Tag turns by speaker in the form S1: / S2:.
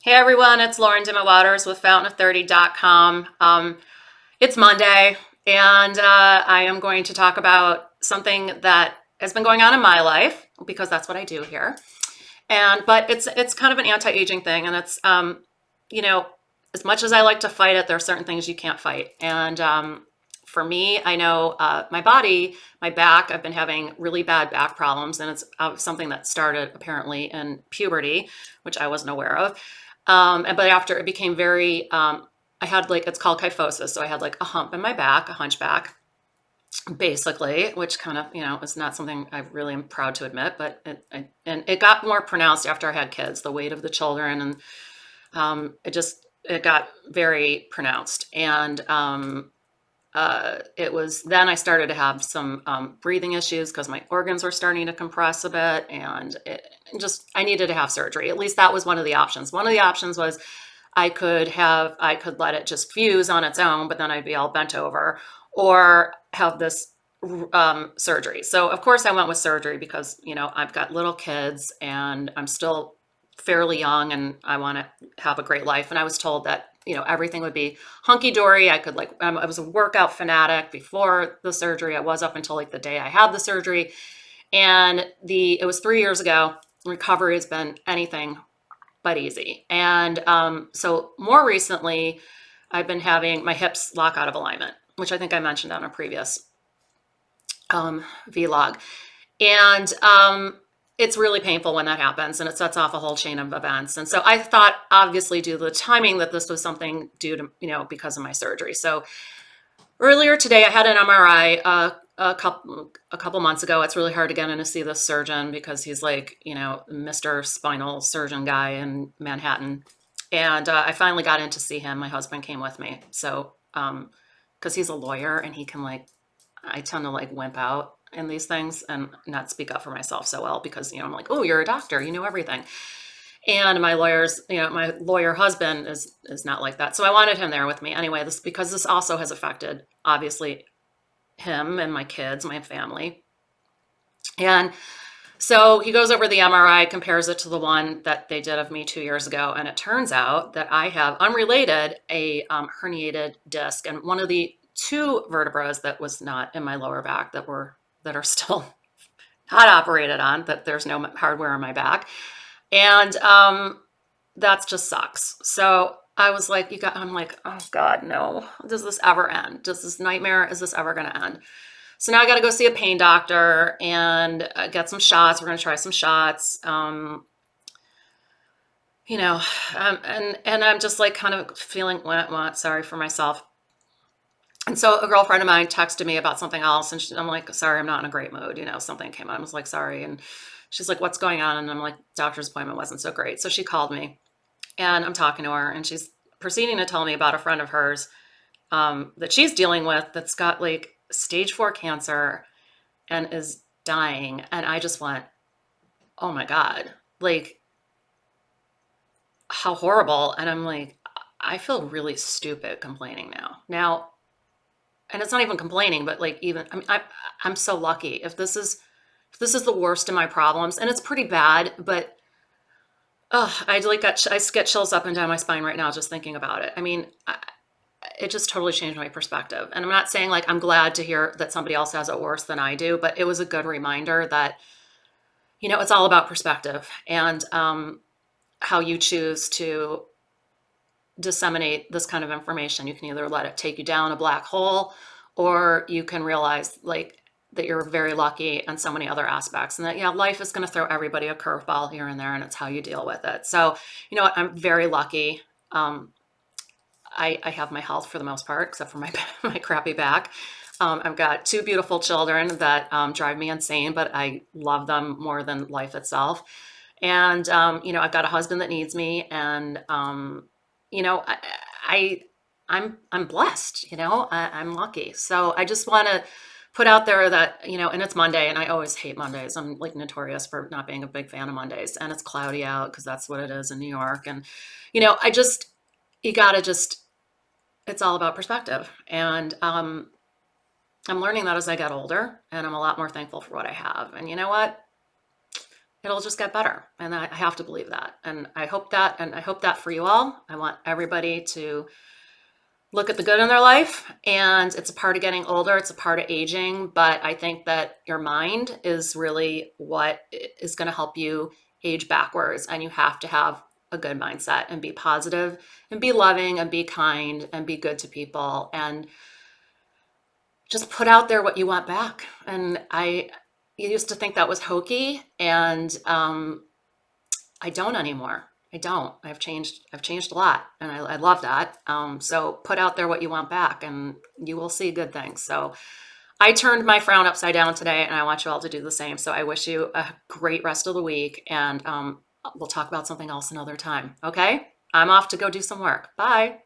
S1: Hey everyone, it's Lauren Dimmer-Waters with fountainof30.com. It's Monday, and I am going to talk about something that has been going on in my life because that's what I do here. But it's kind of an anti-aging thing, and it's you know, as much as I like to fight it, there are certain things you can't fight. And for me, I know my body, my back. I've been having really bad back problems, and it's something that started apparently in puberty, which I wasn't aware of. But after it became very, I had like, it's called kyphosis. So I had like a hump in my back, a hunchback, basically, which kind of, is not something I really am proud to admit, but and it got more pronounced after I had kids, the weight of the children. And it got very pronounced. And it was then I started to have some breathing issues because my organs were starting to compress a bit, and I needed to have surgery. At least that was one of the options. One of the options was I could let it just fuse on its own, but then I'd be all bent over, or have this surgery. So of course I went with surgery because I've got little kids and I'm still fairly young and I want to have a great life. And I was told that everything would be hunky dory. I could I was a workout fanatic before the surgery. I was up until like the day I had the surgery, and it was 3 years ago. Recovery has been anything but easy. And so more recently, I've been having my hips lock out of alignment, which I think I mentioned on a previous vlog. And it's really painful when that happens, and it sets off a whole chain of events. And so I thought, obviously, due to the timing, that this was something due to, because of my surgery. So earlier today, I had an MRI a couple months ago. It's really hard to get in to see this surgeon because he's like, Mr. Spinal Surgeon guy in Manhattan. And I finally got in to see him. My husband came with me. So, because he's a lawyer and he can I tend to wimp out in these things and not speak up for myself so well because, I'm like, oh, you're a doctor, you know everything. And my lawyer husband is not like that. So I wanted him there with me anyway, because this also has affected obviously him and my kids, my family. And so he goes over the MRI, compares it to the one that they did of me 2 years ago. And it turns out that I have, unrelated, a herniated disc. And one of the two vertebrae that was not in my lower back that are still not operated on, that there's no hardware in my back. And that just sucks. So I was like, I'm like, oh God, no. Does this ever end? Does this nightmare, is this ever going to end? So now I got to go see a pain doctor and get some shots. We're going to try some shots. And I'm just like kind of feeling sorry for myself. And so a girlfriend of mine texted me about something else, and I'm like, sorry, I'm not in a great mood. Something came up. I was like, sorry. And she's like, what's going on? And I'm like, doctor's appointment wasn't so great. So she called me, and I'm talking to her, and she's proceeding to tell me about a friend of hers that she's dealing with that's got stage 4 cancer and is dying. And I just went, oh my God, how horrible. And I'm like, I feel really stupid complaining now. And it's not even complaining, but I'm so lucky. If this is the worst of my problems, and it's pretty bad, but I get chills up and down my spine right now just thinking about it. I mean, it just totally changed my perspective. And I'm not saying I'm glad to hear that somebody else has it worse than I do, but it was a good reminder that it's all about perspective and how you choose to disseminate this kind of information. You can either let it take you down a black hole, or you can realize that you're very lucky in so many other aspects, and that life is going to throw everybody a curveball here and there, and it's how you deal with it. So I'm very lucky. I have my health for the most part, except for my my crappy back. I've got two beautiful children that drive me insane, but I love them more than life itself. And I've got a husband that needs me, and you know, I, I'm blessed. I'm lucky. So I just want to put out there that and it's Monday, and I always hate Mondays. I'm notorious for not being a big fan of Mondays, and it's cloudy out because that's what it is in New York. And I just you gotta just it's all about perspective, and I'm learning that as I get older, and I'm a lot more thankful for what I have. And you know what? it'll just get better. And I have to believe that. And I hope that, for you all. I want everybody to look at the good in their life, and it's a part of getting older. It's a part of aging. But I think that your mind is really what is going to help you age backwards. And you have to have a good mindset and be positive and be loving and be kind and be good to people and just put out there what you want back. And I used to think that was hokey, and I don't anymore. I don't. I've changed. I've changed a lot, and I love that. So put out there what you want back, and you will see good things. So I turned my frown upside down today, and I want you all to do the same. So I wish you a great rest of the week, and we'll talk about something else another time. Okay? I'm off to go do some work. Bye.